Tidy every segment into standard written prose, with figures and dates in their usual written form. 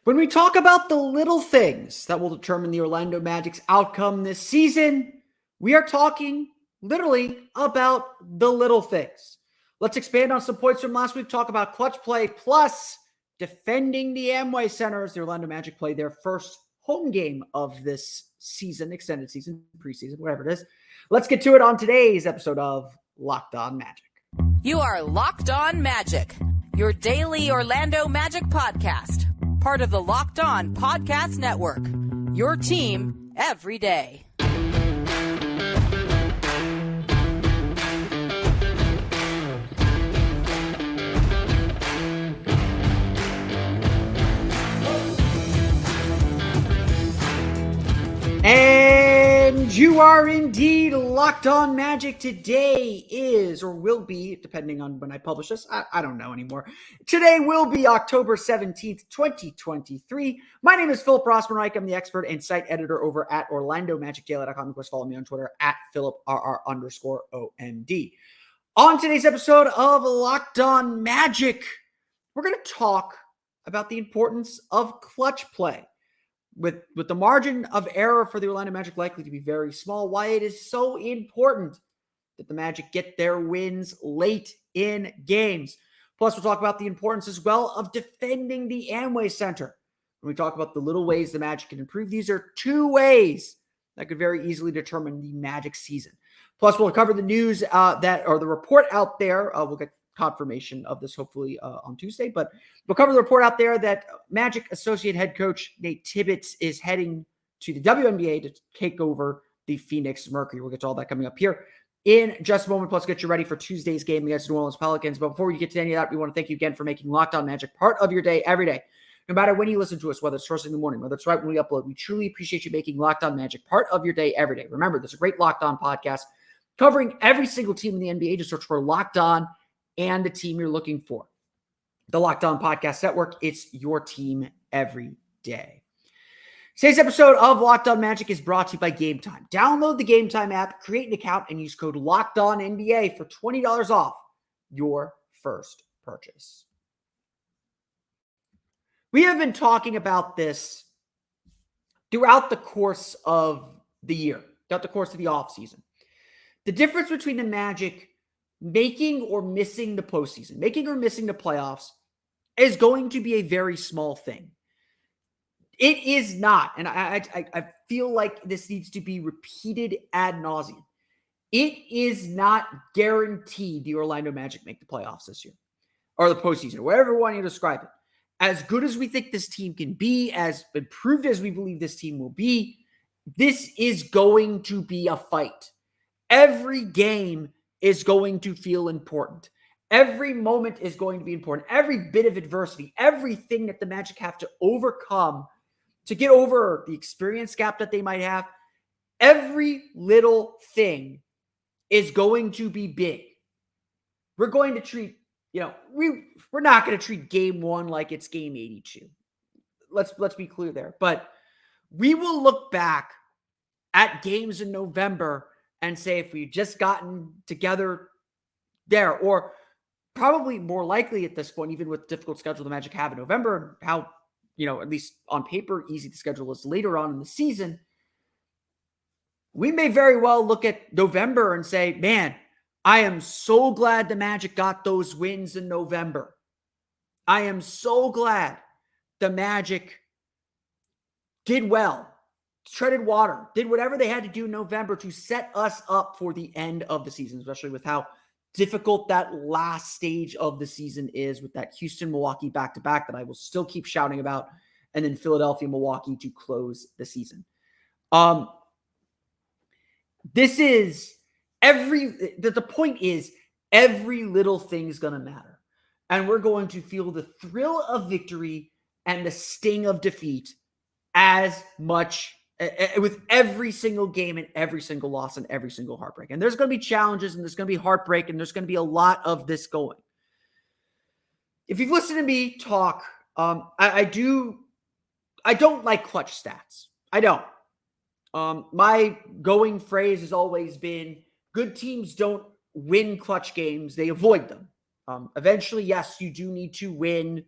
When we talk about the little things that will determine the Orlando Magic's outcome this season, we are talking literally about the little things. Let's expand on some points from last week, talk about clutch play, plus defending the Amway Center as the Orlando Magic play their first home game of this season, extended season, preseason, whatever it is. Let's get to it on today's episode of Locked On Magic. You are Locked On Magic, your daily Orlando Magic podcast. Part of the Locked On Podcast Network, your team every day. And you are indeed Locked On Magic. Today is, or will be, depending on when I publish this, I don't know anymore. Today will be October 17th, 2023. My name is Philip Rossman-Reich. I'm the expert and site editor over at OrlandoMagicDaily.com. Of course, follow me on Twitter at PhilipRR_OMD. On today's episode of Locked On Magic, we're going to talk about the importance of clutch play. With the margin of error for the Orlando Magic likely to be very small, why it is so important that the Magic get their wins late in games. Plus, we'll talk about the importance as well of defending the Amway Center. When we talk about the little ways the Magic can improve, these are two ways that could very easily determine the Magic season. Plus, we'll cover the news the report out there. We'll get confirmation of this hopefully on Tuesday, but we'll cover the report out there that Magic associate head coach Nate Tibbetts is heading to the WNBA to take over the Phoenix Mercury. We'll get to all that coming up here in just a moment. Plus, get you ready for Tuesday's game against the New Orleans Pelicans. But before we get to any of that, we want to thank you again for making Locked On Magic part of your day every day. No matter when you listen to us, whether it's first in the morning, whether it's right when we upload, we truly appreciate you making Locked On Magic part of your day every day. Remember, there's a great Locked On podcast covering every single team in the NBA. Just search for Locked On and the team you're looking for. The Locked On Podcast Network, it's your team every day. Today's episode of Locked On Magic is brought to you by Gametime. Download the Gametime app, create an account, and use code LOCKEDONNBA for $20 off your first purchase. We have been talking about this throughout the course of the year, throughout the course of the offseason. The difference between the Magic making or missing the postseason, making or missing the playoffs is going to be a very small thing. It is not, and I feel like this needs to be repeated ad nauseum. It is not guaranteed the Orlando Magic make the playoffs this year, or the postseason, whatever you want to describe it. As good as we think this team can be, as improved as we believe this team will be, this is going to be a fight. Every game is going to feel important. Every moment is going to be important. Every bit of adversity, everything that the Magic have to overcome to get over the experience gap that they might have, every little thing is going to be big. We're going to treat, we're not going to treat game one like it's game 82. Let's be clear there. But we will look back at games in November and say, if we just gotten together there, or probably more likely at this point, even with the difficult schedule the Magic have in November, how, at least on paper, easy the schedule is later on in the season, we may very well look at November and say, man, I am so glad the Magic got those wins in November. I am so glad the Magic did well, treaded water, did whatever they had to do in November to set us up for the end of the season, especially with how difficult that last stage of the season is with that Houston-Milwaukee back-to-back that I will still keep shouting about, and then Philadelphia-Milwaukee to close the season. The point is every little thing's going to matter, and we're going to feel the thrill of victory and the sting of defeat as much with every single game and every single loss and every single heartbreak. And there's going to be challenges and there's going to be heartbreak and there's going to be a lot of this going. If you've listened to me talk, I don't like clutch stats. I don't. My going phrase has always been, good teams don't win clutch games, they avoid them. Eventually, yes, you do need to win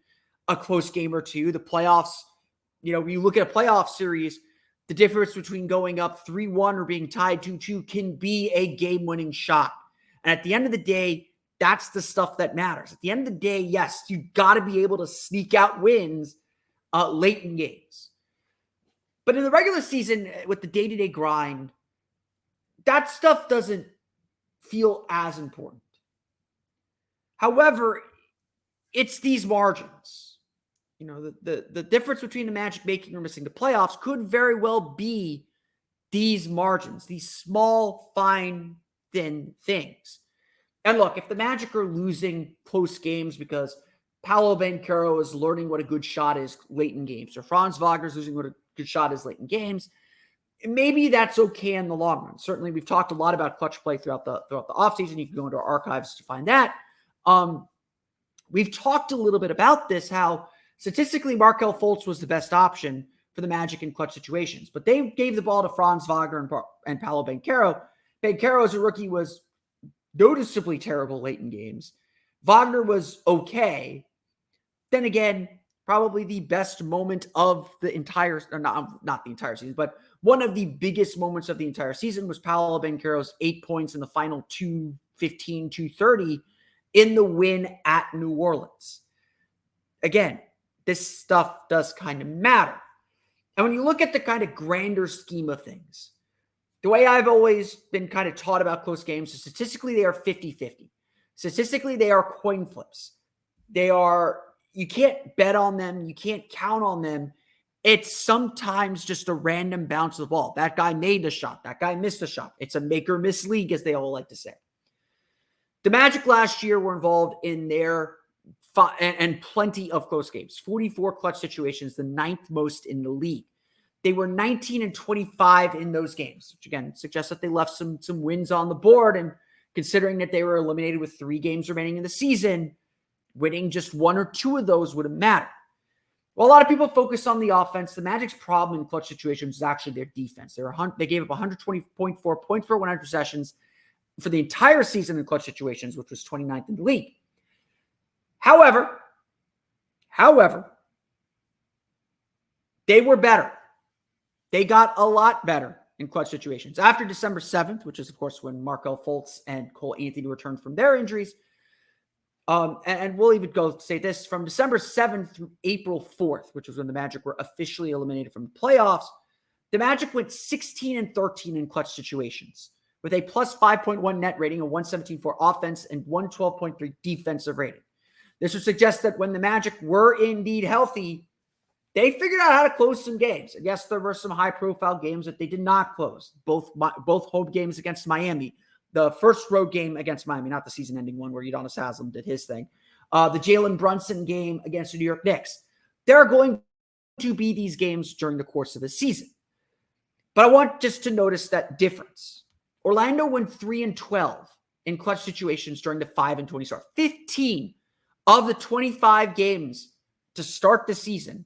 a close game or two. The playoffs when you look at a playoff series, the difference between going up 3-1 or being tied 2-2 can be a game-winning shot. And at the end of the day, that's the stuff that matters. At the end of the day, yes, you got to be able to sneak out wins late in games. But in the regular season, with the day-to-day grind, that stuff doesn't feel as important. However, it's these margins. The difference between the Magic making or missing the playoffs could very well be these margins, these small, fine, thin things. And look, if the Magic are losing close games because Paolo Banchero is learning what a good shot is late in games, or Franz Wagner's losing what a good shot is late in games, maybe that's okay in the long run. Certainly, we've talked a lot about clutch play throughout the offseason. You can go into our archives to find that. We've talked a little bit about this, how statistically Markelle Fultz was the best option for the Magic in clutch situations, but they gave the ball to Franz Wagner and Paolo Banchero. Banchero as a rookie was noticeably terrible late in games. Wagner was okay. Then again, probably the best moment of the entire, not the entire season, but one of the biggest moments of the entire season was Paolo Banchero's 8 points in the final 2:15, 2:30 in the win at New Orleans. Again, this stuff does kind of matter. And when you look at the kind of grander scheme of things, the way I've always been kind of taught about close games is statistically they are 50-50. Statistically, they are coin flips. You can't bet on them. You can't count on them. It's sometimes just a random bounce of the ball. That guy made the shot. That guy missed the shot. It's a make or miss league, as they all like to say. The Magic last year were involved in their and plenty of close games. 44 clutch situations, the 9th most in the league. They were 19-25 in those games, which again suggests that they left some wins on the board. And considering that they were eliminated with 3 games remaining in the season, winning just 1 or 2 of those would have mattered. Well, a lot of people focus on the offense. The Magic's problem in clutch situations is actually their defense. They gave up 120.4 points per 100 possessions for the entire season in clutch situations, which was 29th in the league. However, they were better. They got a lot better in clutch situations. After December 7th, which is, of course, when Markelle Fultz and Cole Anthony returned from their injuries, and we'll even go say this, from December 7th through April 4th, which was when the Magic were officially eliminated from the playoffs, the Magic went 16-13 in clutch situations with a plus 5.1 net rating, a 117.4 offense, and 112.3 defensive rating. This would suggest that when the Magic were indeed healthy, they figured out how to close some games. And yes, there were some high-profile games that they did not close. Both home games against Miami. The first road game against Miami, not the season-ending one where Udonis Haslem did his thing. The Jalen Brunson game against the New York Knicks. There are going to be these games during the course of the season. But I want just to notice that difference. Orlando went 3-12 in clutch situations during the 5-20 start. 15 of the 25 games to start the season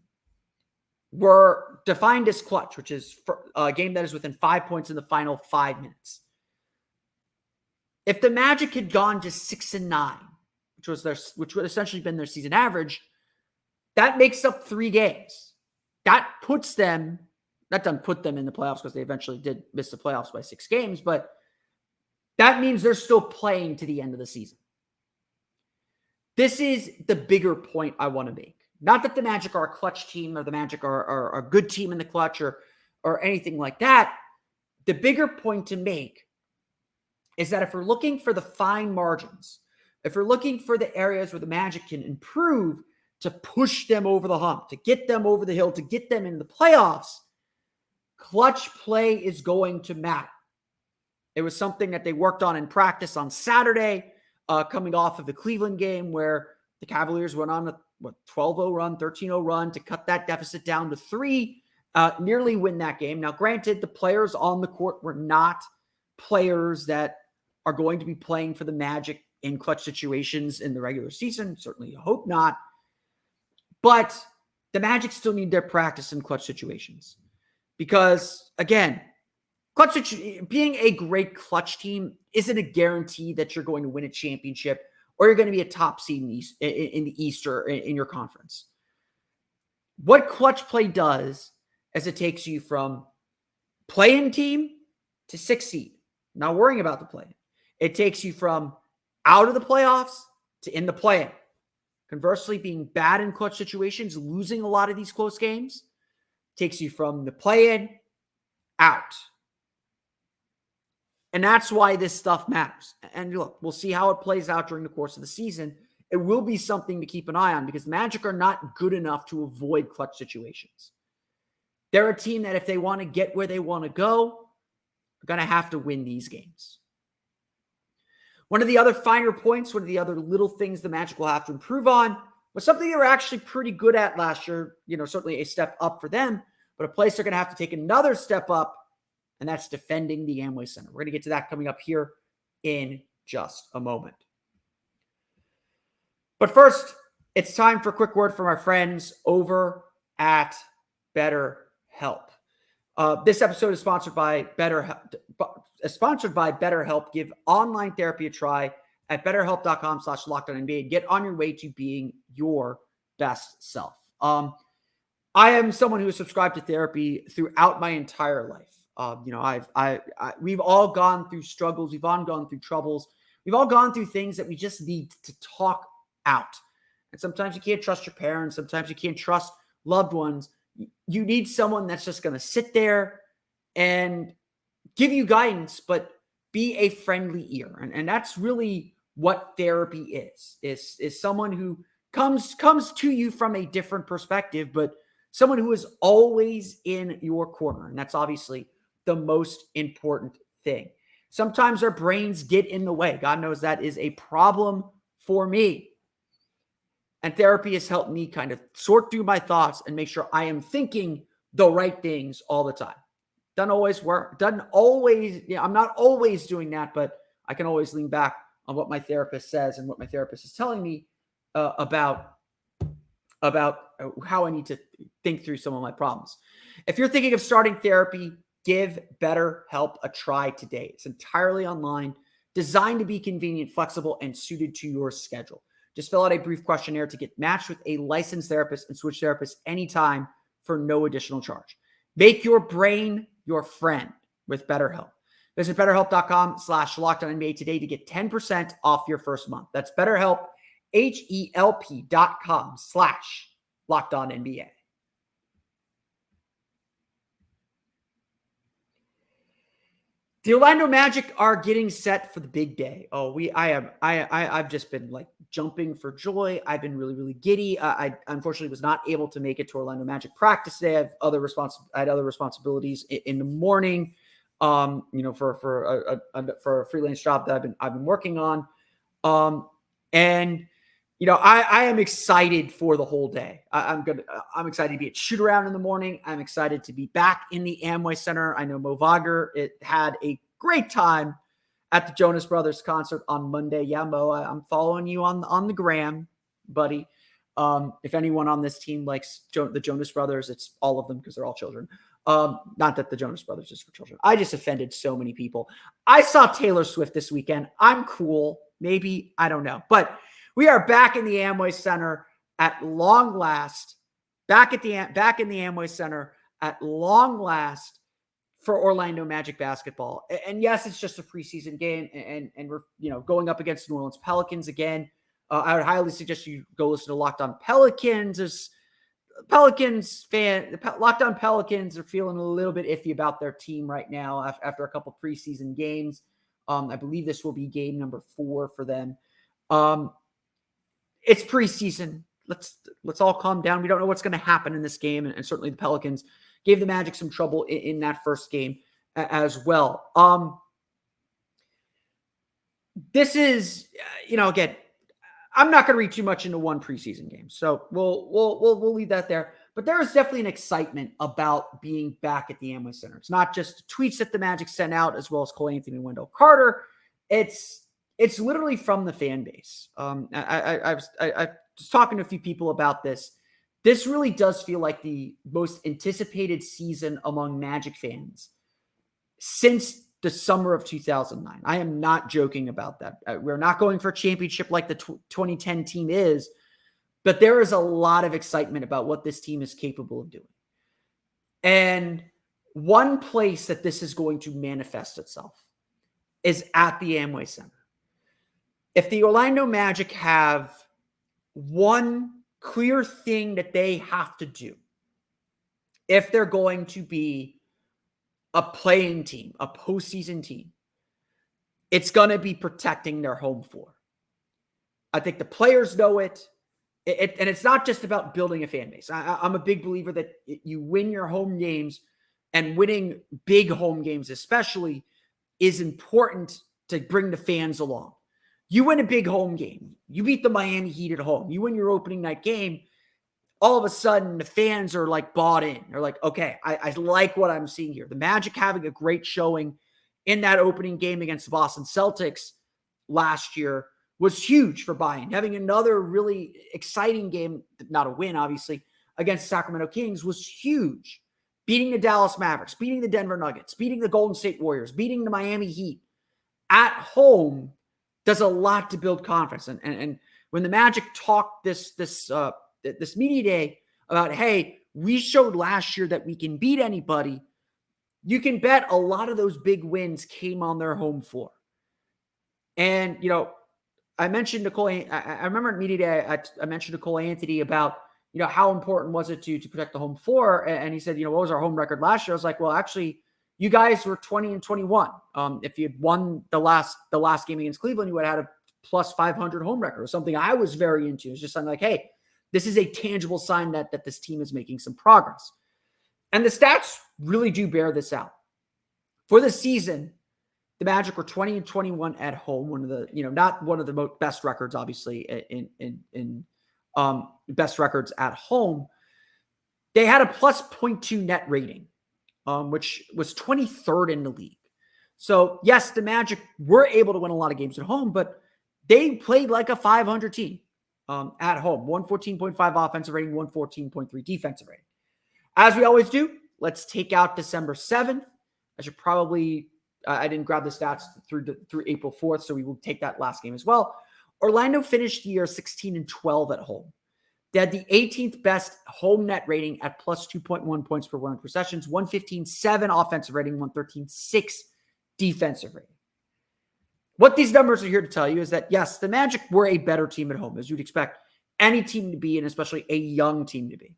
were defined as clutch, which is a game that is within 5 points in the final 5 minutes. If the Magic had gone just 6-9, which would essentially been their season average, that makes up 3 games. That doesn't put them in the playoffs because they eventually did miss the playoffs by 6 games, but that means they're still playing to the end of the season. This is the bigger point I want to make. Not that the Magic are a clutch team or the Magic are a good team in the clutch or anything like that. The bigger point to make is that if we're looking for the fine margins, if we're looking for the areas where the Magic can improve to push them over the hump, to get them over the hill, to get them into the playoffs, clutch play is going to matter. It was something that they worked on in practice on Saturday, coming off of the Cleveland game where the Cavaliers went on a 12-0 run, 13-0 run to cut that deficit down to 3, nearly win that game. Now, granted, the players on the court were not players that are going to be playing for the Magic in clutch situations in the regular season. Certainly, I hope not. But the Magic still need their practice in clutch situations. Because, again, being a great clutch team isn't a guarantee that you're going to win a championship or you're going to be a top seed in the East or in your conference. What clutch play does is it takes you from play-in team to 6th seed, not worrying about the play-in. It takes you from out of the playoffs to in the play-in. Conversely, being bad in clutch situations, losing a lot of these close games, takes you from the play-in out. And that's why this stuff matters. And look, we'll see how it plays out during the course of the season. It will be something to keep an eye on because the Magic are not good enough to avoid clutch situations. They're a team that if they want to get where they want to go, they're going to have to win these games. One of the other finer points, one of the other little things the Magic will have to improve on was something they were actually pretty good at last year. Certainly a step up for them, but a place they're going to have to take another step up, and that's defending the Amway Center. We're going to get to that coming up here in just a moment. But first, it's time for a quick word from our friends over at Betterhelp. This episode is sponsored by Betterhelp. Give online therapy a try at betterhelp.com/lockedonnba. Get on your way to being your best self. I am someone who has subscribed to therapy throughout my entire life. We've all gone through struggles. We've all gone through troubles. We've all gone through things that we just need to talk out. And sometimes you can't trust your parents. Sometimes you can't trust loved ones. You need someone that's just going to sit there and give you guidance, but be a friendly ear. And that's really what therapy is someone who comes to you from a different perspective, but someone who is always in your corner. And that's obviously the most important thing. Sometimes our brains get in the way. God knows that is a problem for me. And therapy has helped me kind of sort through my thoughts and make sure I am thinking the right things all the time. Doesn't always work. I'm not always doing that, but I can always lean back on what my therapist says and what my therapist is telling me about how I need to think through some of my problems. If you're thinking of starting therapy, give BetterHelp a try today. It's entirely online, designed to be convenient, flexible, and suited to your schedule. Just fill out a brief questionnaire to get matched with a licensed therapist and switch therapists anytime for no additional charge. Make your brain your friend with BetterHelp. Visit betterhelp.com/lockedonnba today to get 10% off your first month. That's BetterHelp, HELP.com/lockedonnba. The Orlando Magic are getting set for the big day. I've just been like jumping for joy. I've been really, really giddy. I unfortunately was not able to make it to Orlando Magic practice today. I had other responsibilities in the morning, for a freelance job that I've been working on. I am excited for the whole day. I'm excited to be at shoot around in the morning. I'm excited to be back in the Amway Center. I know Mo Wagner had a great time at the Jonas Brothers concert on Monday. Yeah, Mo, I'm following you on the gram, buddy. If anyone on this team likes the Jonas Brothers, it's all of them because they're all children. Not that the Jonas Brothers is for children. I just offended so many people. I saw Taylor Swift this weekend. I'm cool. Maybe, I don't know. But we are back in the Amway Center at long last. Back in the Amway Center at long last for Orlando Magic basketball. And yes, it's just a preseason game, and we're going up against New Orleans Pelicans again. I would highly suggest you go listen to Locked On Pelicans. There's Pelicans fan. Locked On Pelicans are feeling a little bit iffy about their team right now after a couple preseason games. I believe this will be game number 4 for them. It's preseason. Let's all calm down. We don't know what's going to happen in this game, and certainly the Pelicans gave the Magic some trouble in that first game as well. This is, again, I'm not going to read too much into one preseason game, so we'll leave that there. But there is definitely an excitement about being back at the Amway Center. It's not just tweets that the Magic sent out, as well as Cole Anthony and Wendell Carter. It's literally from the fan base. I was talking to a few people about this. This really does feel like the most anticipated season among Magic fans since the summer of 2009. I am not joking about that. We're not going for a championship like the 2010 team is, But there is a lot of excitement about what this team is capable of doing. And one place that this is going to manifest itself is at the Amway Center. If the Orlando Magic have one clear thing that they have to do, if they're going to be a playing team, a postseason team, it's going to be protecting their home floor. I think the players know it. And it's not just about building a fan base. I'm a big believer that you win your home games, and winning big home games especially is important to bring the fans along. You win a big home game. You beat the Miami Heat at home. You win your opening night game. All of a sudden, the fans are like bought in. They're like, okay, I like what I'm seeing here. The Magic having a great showing in that opening game against the Boston Celtics last year was huge for buy-in. Having another really exciting game, not a win, obviously, against the Sacramento Kings was huge. Beating the Dallas Mavericks, beating the Denver Nuggets, beating the Golden State Warriors, beating the Miami Heat at home does a lot to build confidence. And when the Magic talked this media day about, hey, we showed last year that we can beat anybody, you can bet a lot of those big wins came on their home floor. And, I mentioned Nicole. I remember at media day, I mentioned Nicole Anthony about, how important was it to protect the home floor? And he said, what was our home record last year? I was like, well, actually, you guys were 20-21. If you had won the last game against Cleveland, you would have had a plus 500 home record, or something I was very into. It's just something like, hey, this is a tangible sign that this team is making some progress. And the stats really do bear this out. For the season, the Magic were 20-21 at home. One of the, not one of the best records, obviously, in best records at home. They had a plus 0.2 net rating, which was 23rd in the league. So yes, the Magic were able to win a lot of games at home, but they played like a 500 team at home. 114.5 offensive rating, 114.3 defensive rating. As we always do, let's take out December 7th. I should probably, I didn't grab the stats through April 4th, so we will take that last game as well. Orlando finished the year 16-12 at home. They had the 18th best home net rating at plus 2.1 points per 100 possessions, 115.7 offensive rating, 113.6 defensive rating. What these numbers are here to tell you is that, yes, the Magic were a better team at home, as you'd expect any team to be, and especially a young team to be.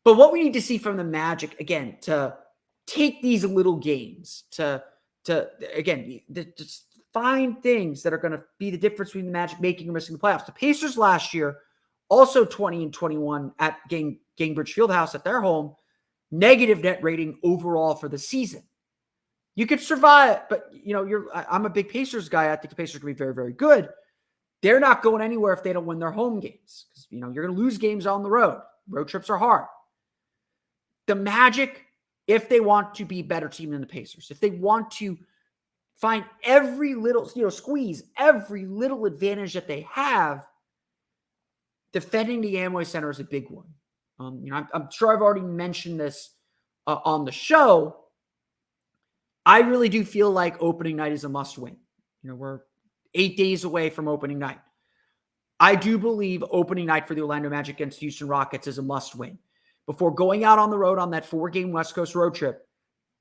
But what we need to see from the Magic, again, to take these little gains, to just find things that are going to be the difference between the Magic making or missing the playoffs. The Pacers last year, also 20-21 at Gainbridge Fieldhouse at their home, negative net rating overall for the season. You could survive, but I'm a big Pacers guy. I think the Pacers are going to be very, very good. They're not going anywhere if they don't win their home games, because you're going to lose games on the road. Road trips are hard. The Magic, if they want to be a better team than the Pacers, if they want to find every little, squeeze every little advantage that they have, defending the Amway Center is a big one. I'm sure I've already mentioned this on the show. I really do feel like opening night is a must win. We're 8 days away from opening night. I do believe opening night for the Orlando Magic against Houston Rockets is a must win. Before going out on the road on that 4-game West Coast road trip,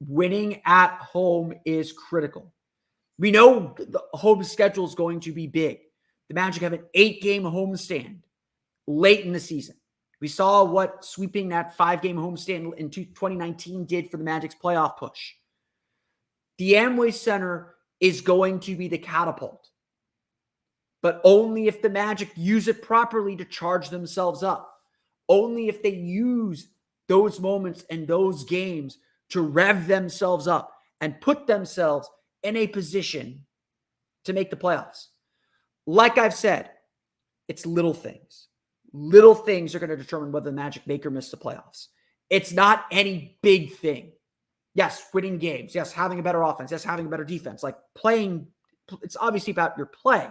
winning at home is critical. We know the home schedule is going to be big. The Magic have an 8-game homestand late in the season. We saw what sweeping that 5-game homestand in 2019 did for the Magic's playoff push. The Amway Center is going to be the catapult, but only if the Magic use it properly to charge themselves up. Only if they use those moments and those games to rev themselves up and put themselves in a position to make the playoffs. Like I've said, it's little things. Little things are going to determine whether the Magic make or miss the playoffs. It's not any big thing. Yes, winning games. Yes, having a better offense. Yes, having a better defense. Like playing, it's obviously about your play.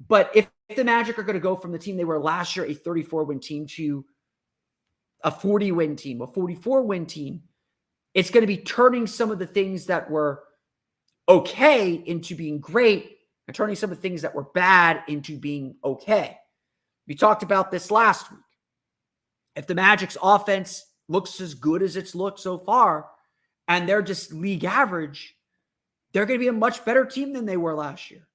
But if the Magic are going to go from the team they were last year, a 34-win team, to a 40-win team, a 44-win team, it's going to be turning some of the things that were okay into being great and turning some of the things that were bad into being okay. We talked about this last week. If the Magic's offense looks as good as it's looked so far, and they're just league average, they're going to be a much better team than they were last year.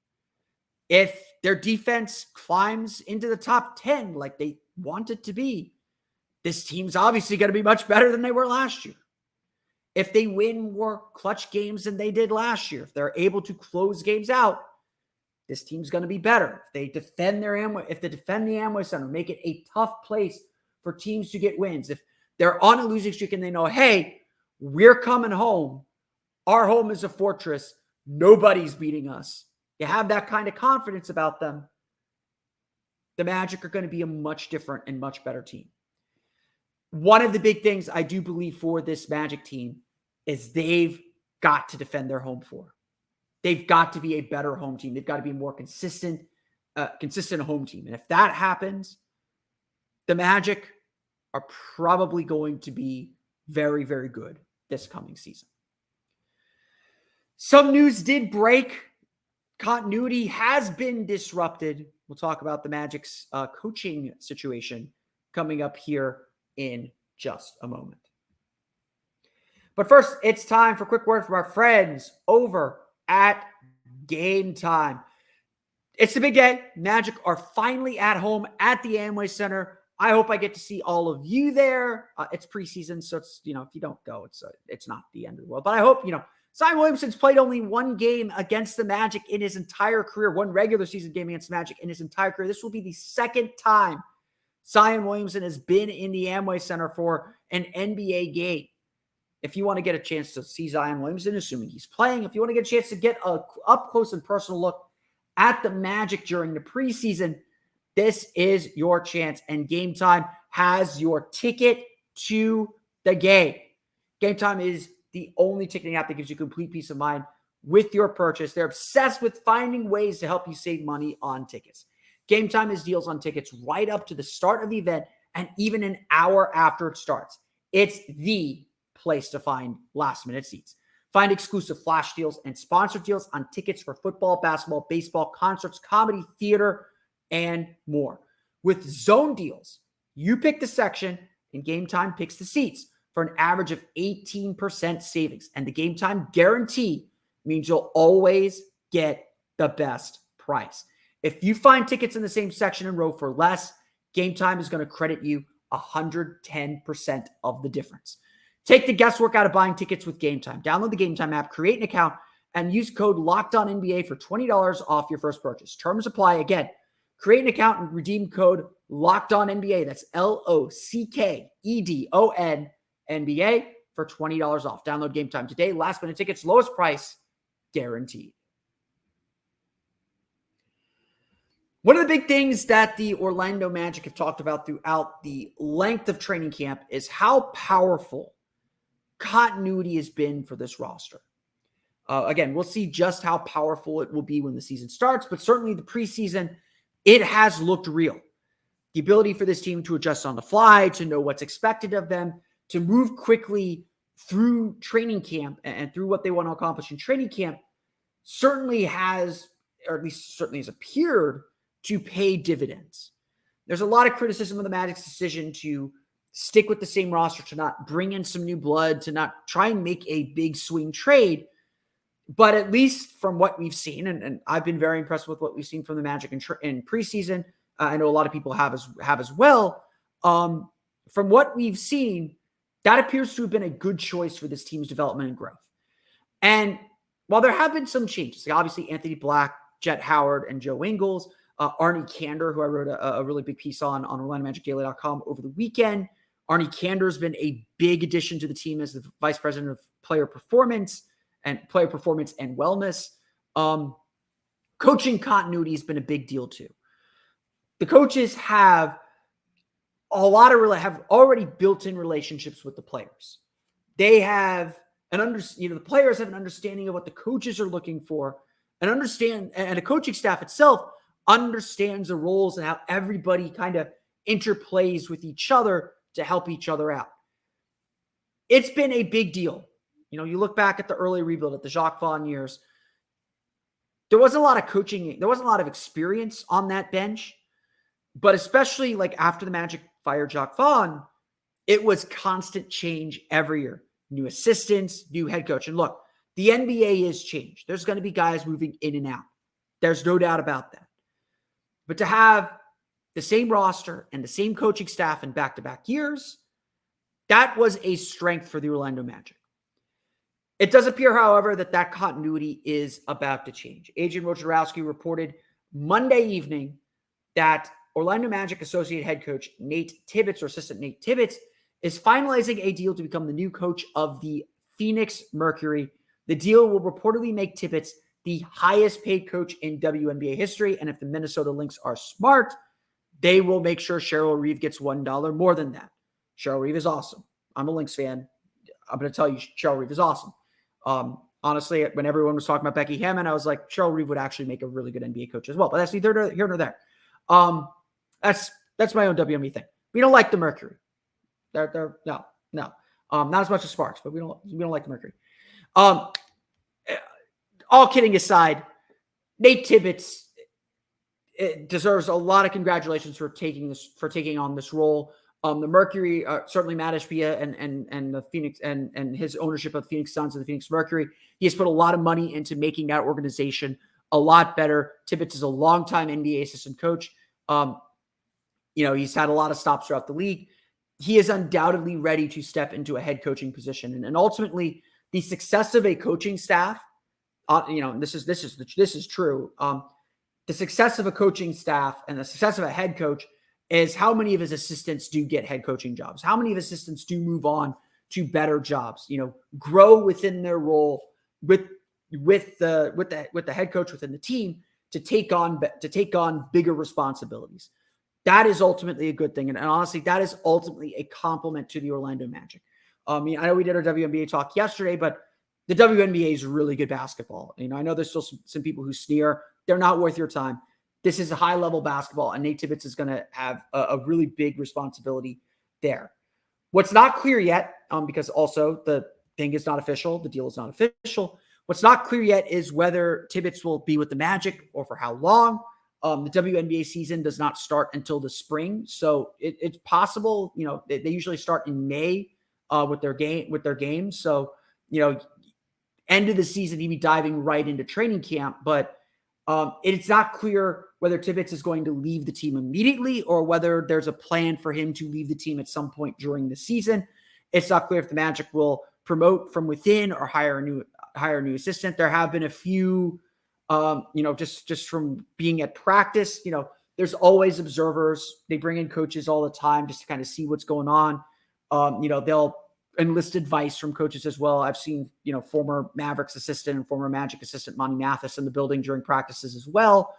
If their defense climbs into the top 10 like they want it to be, this team's obviously going to be much better than they were last year. If they win more clutch games than they did last year, if they're able to close games out, this team's going to be better. If they defend the Amway Center, make it a tough place for teams to get wins. If they're on a losing streak and they know, hey, we're coming home. Our home is a fortress. Nobody's beating us. You have that kind of confidence about them. The Magic are going to be a much different and much better team. One of the big things I do believe for this Magic team is they've got to defend their home floor. They've got to be a better home team. They've got to be a more consistent home team. And if that happens, the Magic are probably going to be very, very good this coming season. Some news did break. Continuity has been disrupted. We'll talk about the Magic's coaching situation coming up here in just a moment. But first, it's time for a quick word from our friends over at Gametime. It's the big day. Magic are finally at home at the Amway Center. I hope I get to see all of you there. It's preseason, so it's, if you don't go, it's not the end of the world. But I hope, Zion Williamson's played only one game against the Magic in his entire career, one regular season game against the Magic in his entire career. This will be the second time Zion Williamson has been in the Amway Center for an NBA game. If you want to get a chance to see Zion Williamson, assuming he's playing, if you want to get a chance to get a up-close and personal look at the Magic during the preseason, this is your chance. And Gametime has your ticket to the game. Gametime is the only ticketing app that gives you complete peace of mind with your purchase. They're obsessed with finding ways to help you save money on tickets. Gametime has deals on tickets right up to the start of the event and even an hour after it starts. It's the place to find last-minute seats. Find exclusive flash deals and sponsored deals on tickets for football, basketball, baseball, concerts, comedy, theater, and more. With zone deals, you pick the section and Gametime picks the seats for an average of 18% savings. And the Gametime guarantee means you'll always get the best price. If you find tickets in the same section and row for less, Gametime is going to credit you 110% of the difference. Take the guesswork out of buying tickets with Gametime. Download the Gametime app, create an account, and use code LOCKEDONNBA for $20 off your first purchase. Terms apply. Again, create an account and redeem code LOCKEDONNBA. That's LOCKEDONNBA for $20 off. Download Gametime today. Last minute tickets, lowest price guaranteed. One of the big things that the Orlando Magic have talked about throughout the length of training camp is how powerful continuity has been for this roster. Again, we'll see just how powerful it will be when the season starts, but certainly the preseason, it has looked real. The ability for this team to adjust on the fly, to know what's expected of them, to move quickly through training camp and through what they want to accomplish in training camp certainly has, or at least certainly has appeared to pay dividends. There's a lot of criticism of the Magic's decision to stick with the same roster, to not bring in some new blood, to not try and make a big swing trade. But at least from what we've seen, and I've been very impressed with what we've seen from the Magic in preseason. I know a lot of people have as well. From what we've seen, that appears to have been a good choice for this team's development and growth. And while there have been some changes, like obviously Anthony Black, Jet Howard, and Joe Ingles, Arnie Kander, who I wrote a really big piece on OrlandoMagicDaily.com over the weekend. Arnie Kander has been a big addition to the team as the vice president of player performance and wellness. Coaching continuity has been a big deal too. The coaches have have already built-in relationships with the players. They have the players have an understanding of what the coaches are looking for, and a coaching staff itself understands the roles and how everybody kind of interplays with each other to help each other out. It's been a big deal. You look back at the early rebuild at the Jacques Vaughn years, there wasn't a lot of coaching. There wasn't a lot of experience on that bench, But especially like after the Magic fired Jacques Vaughn, it was constant change every year. New assistants, new head coach. And look, the NBA is changed. There's going to be guys moving in and out. There's no doubt about that. But to have the same roster and the same coaching staff in back-to-back years, that was a strength for the Orlando Magic. It does appear, however, that continuity is about to change. Adrian Wojnarowski reported Monday evening that Orlando Magic associate head coach Nate Tibbetts, or assistant Nate Tibbetts, is finalizing a deal to become the new coach of the Phoenix Mercury. The deal will reportedly make Tibbetts the highest paid coach in WNBA history. And if the Minnesota Lynx are smart, they will make sure Cheryl Reeve gets $1 more than that. Cheryl Reeve is awesome. I'm a Lynx fan. I'm going to tell you, Cheryl Reeve is awesome. Honestly, when everyone was talking about Becky Hammon, I was like, Cheryl Reeve would actually make a really good NBA coach as well. But that's neither here nor there. That's my own WNBA thing. We don't like the Mercury. No. Not as much as Sparks, but we don't like the Mercury. All kidding aside, Nate Tibbetts deserves a lot of congratulations for taking on this role. The Mercury, certainly Matt Ishbia and the Phoenix and his ownership of the Phoenix Suns and the Phoenix Mercury, he has put a lot of money into making that organization a lot better. Tibbetts is a longtime NBA assistant coach. He's had a lot of stops throughout the league. He is undoubtedly ready to step into a head coaching position, and ultimately the success of a coaching staff. This is true. The success of a coaching staff and the success of a head coach is how many of his assistants do get head coaching jobs. How many of his assistants do move on to better jobs? Grow within their role with the head coach within the team to take on bigger responsibilities. That is ultimately a good thing, and honestly, that is ultimately a compliment to the Orlando Magic. I know we did our WNBA talk yesterday, but the WNBA is really good basketball. I know there's still some people who sneer. They're not worth your time. This is a high-level basketball, and Nate Tibbetts is going to have a really big responsibility there. What's not clear yet, because also the thing is not official, the deal is not official. What's not clear yet is whether Tibbetts will be with the Magic or for how long. The WNBA season does not start until the spring, so it's possible. They usually start in May with their games. So end of the season, he'd be diving right into training camp, but it's not clear whether Tibbetts is going to leave the team immediately or whether there's a plan for him to leave the team at some point during the season. It's not clear if the Magic will promote from within or hire a new assistant. There have been a few, just from being at practice, there's always observers. They bring in coaches all the time just to kind of see what's going on. They'll enlist advice from coaches as well. I've seen, former Mavericks assistant and former Magic assistant Monty Mathis in the building during practices as well.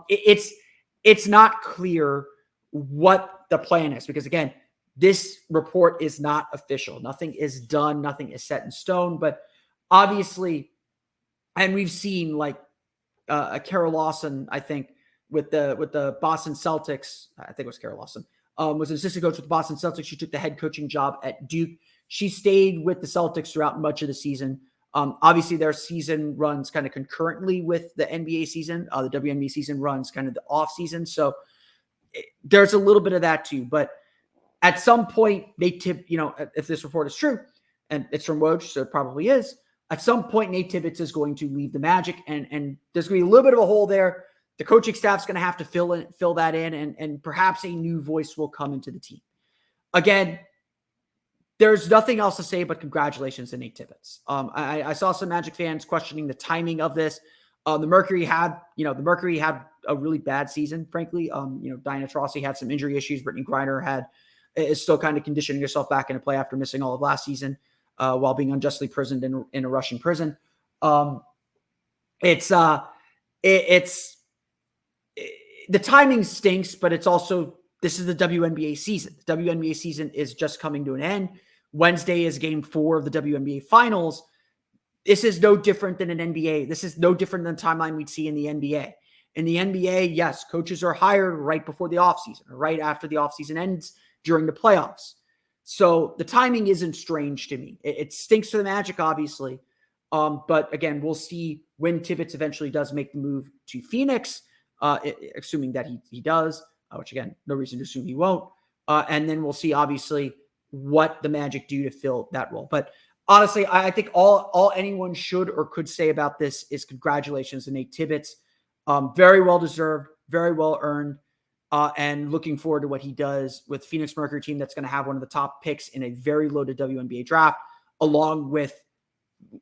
It's not clear what the plan is because, again, this report is not official. Nothing is done. Nothing is set in stone. But obviously, and we've seen Carol Lawson, I think, with the Boston Celtics. I think it was Carol Lawson. Was an assistant coach with the Boston Celtics. She took the head coaching job at Duke. She stayed with the Celtics throughout much of the season. Obviously, their season runs kind of concurrently with the NBA season. The WNBA season runs kind of the off season. So there's a little bit of that too. But at some point, if this report is true, and it's from Woj, so it probably is, at some point, Nate Tibbetts is going to leave the Magic, and there's going to be a little bit of a hole there. The coaching staff's going to have to fill that in, and perhaps a new voice will come into the team. Again, there's nothing else to say but congratulations to Nate Tibbetts. I saw some Magic fans questioning the timing of this. The Mercury had a really bad season, frankly. Diana Taurasi had some injury issues. Brittany Griner is still kind of conditioning herself back into play after missing all of last season while being unjustly imprisoned in a Russian prison. The timing stinks, but it's also, this is the WNBA season. The WNBA season is just coming to an end. Wednesday is game 4 of the WNBA finals. This is no different than an NBA. This is no different than the timeline we'd see in the NBA. In the NBA, yes, coaches are hired right before the offseason or right after the offseason ends during the playoffs. So the timing isn't strange to me. It stinks for the Magic, obviously. But again, we'll see when Tibbetts eventually does make the move to Phoenix, assuming that he does. which again, no reason to assume he won't. And then we'll see, obviously, what the Magic do to fill that role. But honestly, I think all anyone should or could say about this is congratulations to Nate Tibbetts. Very well deserved, very well earned, and looking forward to what he does with Phoenix Mercury team that's going to have one of the top picks in a very loaded WNBA draft, along with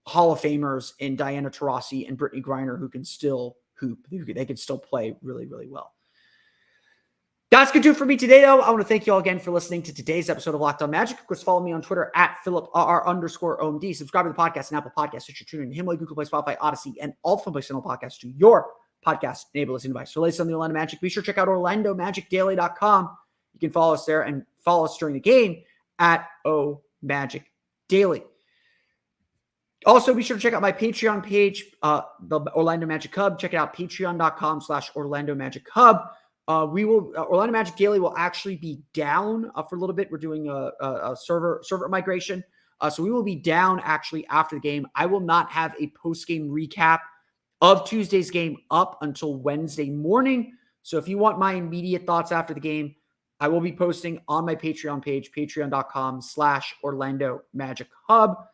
Hall of Famers in Diana Taurasi and Brittany Griner, who can still hoop. They can still play really, really well. That's going to do it for me today, though. I want to thank you all again for listening to today's episode of Locked On Magic. Of course, follow me on Twitter at @PhilipRR_OMD. Subscribe to the podcast and Apple Podcasts, Stitcher, TuneIn, Himalaya, Google Play, Spotify, Odyssey, and all the fun place channel podcasts to your podcast enable listening device. For latest on the Orlando Magic, be sure to check out OrlandoMagicDaily.com. You can follow us there and follow us during the game at OMagicDaily. Also, be sure to check out my Patreon page, the Orlando Magic Hub. Check it out, patreon.com/Orlando Magic Hub. Orlando Magic Daily will actually be down for a little bit. We're doing a server migration. So we will be down actually after the game. I will not have a post-game recap of Tuesday's game up until Wednesday morning. So if you want my immediate thoughts after the game, I will be posting on my Patreon page, patreon.com/Orlando Magic Hub.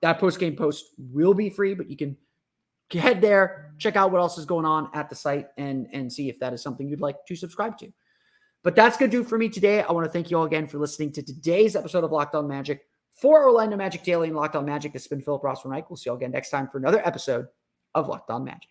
That post-game post will be free, but you can head there, check out what else is going on at the site, and see if that is something you'd like to subscribe to. But that's going to do it for me today. I want to thank you all again for listening to today's episode of Locked On Magic. For Orlando Magic Daily and Locked On Magic, this has been Philip Rossman-Reich. We'll see you all again next time for another episode of Locked On Magic.